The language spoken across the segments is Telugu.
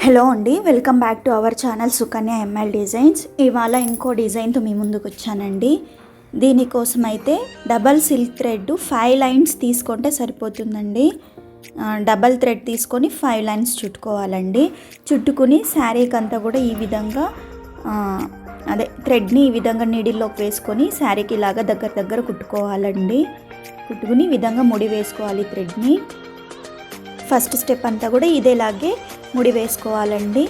హలో అండి, welcome back to our channel Sukanya ML designs. ఇవాళ ఇంకో డిజైన్తో మీ ముందుకు వచ్చానండి. దీనికోసం అయితే డబల్ సిల్క్ థ్రెడ్ 5 లైన్స్ తీసుకుంటే సరిపోతుందండి. డబల్ థ్రెడ్ తీసుకొని 5 లైన్స్ చుట్టుకోవాలండి. చుట్టుకుని శారీకి అంతా కూడా ఈ విధంగా థ్రెడ్ని ఈ విధంగా నీడిల్లోకి వేసుకొని శారీకి ఇలాగా దగ్గర కుట్టుకోవాలండి. కుట్టుకుని ఈ విధంగా ముడి వేసుకోవాలి థ్రెడ్ని. ఫస్ట్ స్టెప్ అంతా కూడా ఇదేలాగే ముడి వేసుకోవాలండి.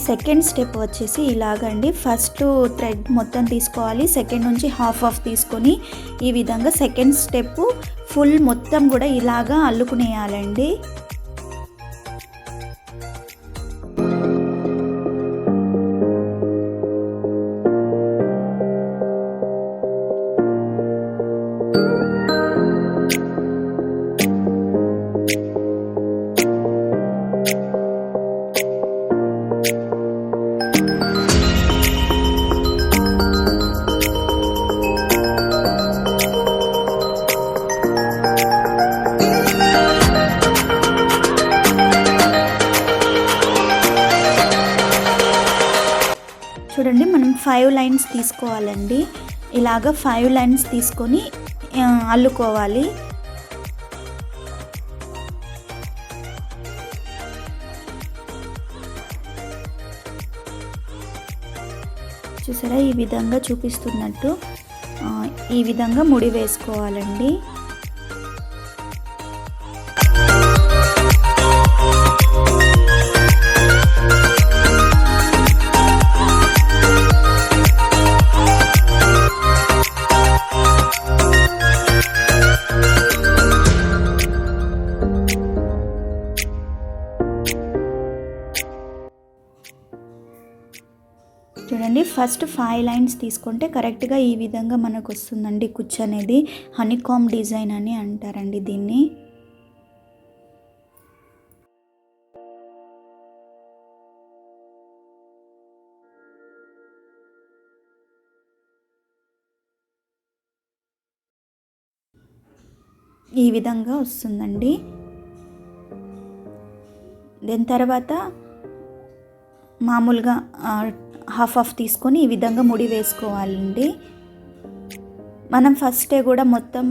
సెకండ్ స్టెప్ వచ్చేసి ఇలాగండి. ఫస్ట్ థ్రెడ్ మొత్తం తీసుకోవాలి, సెకండ్ నుంచి హాఫ్ తీసుకొని ఈ విధంగా సెకండ్ స్టెప్ ఫుల్ మొత్తం కూడా ఇలాగా అల్లుకునేయాలండి. చూడండి, మనం 5 లైన్స్ తీసుకోవాలండి. ఇలాగ 5 లైన్స్ తీసుకొని అల్లుకోవాలి. చూసారా, ఈ విధంగా చూపిస్తున్నట్టు ఈ విధంగా ముడి వేసుకోవాలండి. చూడండి, ఫస్ట్ 5 లైన్స్ తీసుకుంటే కరెక్ట్గా ఈ విధంగా మనకు వస్తుందండి. కుచ్చు అనేది హనీకామ్ డిజైన్ అని అంటారండి దీన్ని. ఈ విధంగా వస్తుందండి. దాని తర్వాత మామూలుగా హాఫ్ తీసుకొని ఈ విధంగా ముడి వేసుకోవాలండి. మనం ఫస్ట్ డే కూడా మొత్తం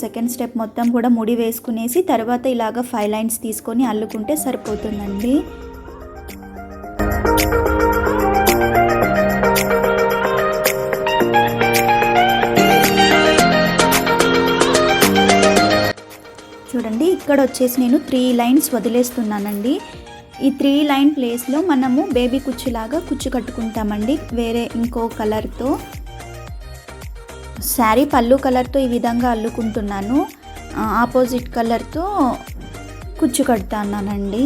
సెకండ్ స్టెప్ మొత్తం కూడా ముడి వేసుకునేసి తర్వాత ఇలాగ 5 లైన్స్ తీసుకొని అల్లుకుంటే సరిపోతుందండి. చూడండి, ఇక్కడ వచ్చేసి నేను 3 లైన్స్ వదిలేస్తున్నానండి. ఈ 3 లైన్ ప్లేస్లో మనము బేబీ కుచ్చులాగా కుచ్చు కట్టుకుంటామండి వేరే ఇంకో కలర్తో. శారీ పళ్ళు కలర్తో ఈ విధంగా అల్లుకుంటున్నాను, ఆపోజిట్ కలర్తో కుచ్చు కడుతున్నానండి.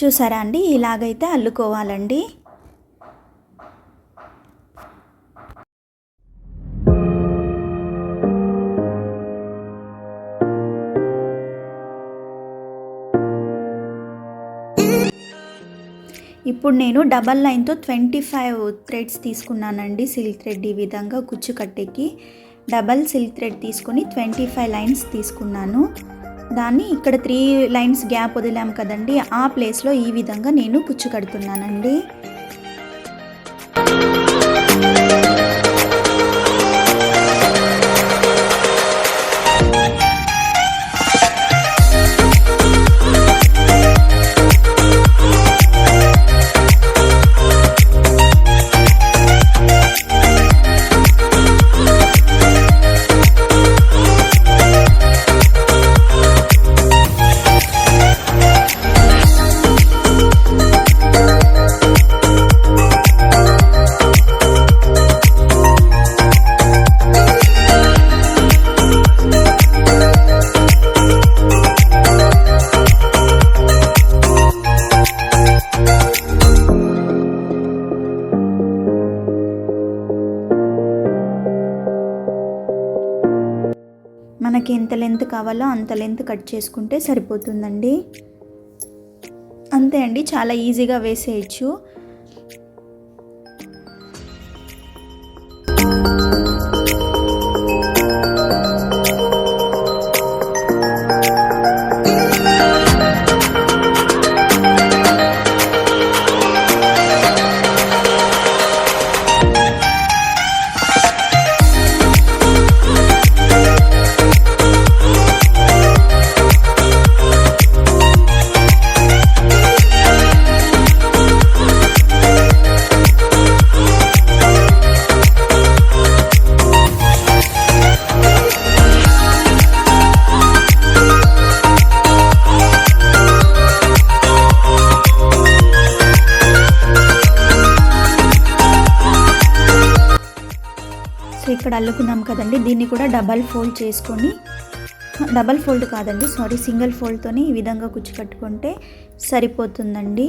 చూసారా అండి, ఇలాగైతే అల్లుకోవాలండి. ఇప్పుడు నేను డబల్ లైన్తో 25 థ్రెడ్స్ తీసుకున్నానండి. సిల్క్ థ్రెడ్ ఈ విధంగా కుచ్చు కట్టెకి డబల్ సిల్క్ థ్రెడ్ తీసుకొని 25 లైన్స్ తీసుకున్నాను. దాన్ని ఇక్కడ 3 లైన్స్ గ్యాప్ వదిలాం కదండి, ఆ ప్లేస్లో ఈ విధంగా నేను కుచ్చు కడుతున్నానండి. మనకి ఎంత లెంత్ కావాలో అంత లెంత్ కట్ చేసుకుంటే సరిపోతుందండి. అంతే అండి, చాలా ఈజీగా వేసేయచ్చు. సో ఇక్కడ అల్లుకున్నాం కదండి, దీన్ని కూడా డబల్ ఫోల్డ్ చేసుకొని, డబల్ ఫోల్డ్ కాదండి సారీ, సింగిల్ ఫోల్డ్తోని ఈ విధంగా కుచ్చు కట్టుకుంటే సరిపోతుందండి.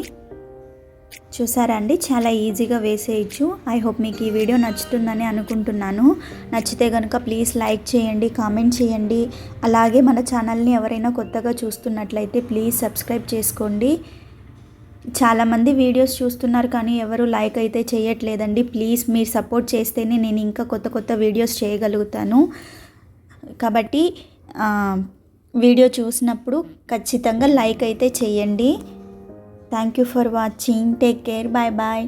చూసారా అండి, చాలా ఈజీగా వేసేయచ్చు. ఐ హోప్ మీకు ఈ వీడియో నచ్చుతుందని అనుకుంటున్నాను. నచ్చితే కనుక ప్లీజ్ లైక్ చేయండి, కామెంట్ చేయండి. అలాగే మన ఛానల్ని ఎవరైనా కొత్తగా చూస్తున్నట్లయితే ప్లీజ్ సబ్స్క్రైబ్ చేసుకోండి. చాలామంది వీడియోస్ చూస్తున్నారు కానీ ఎవరు లైక్ అయితే చేయట్లేదండి. ప్లీజ్ మీరు సపోర్ట్ చేస్తేనే నేను ఇంకా కొత్త కొత్త వీడియోస్ చేయగలుగుతాను. కాబట్టి వీడియో చూసినప్పుడు ఖచ్చితంగా లైక్ అయితే చేయండి. Thank you for watching. Take care. Bye bye.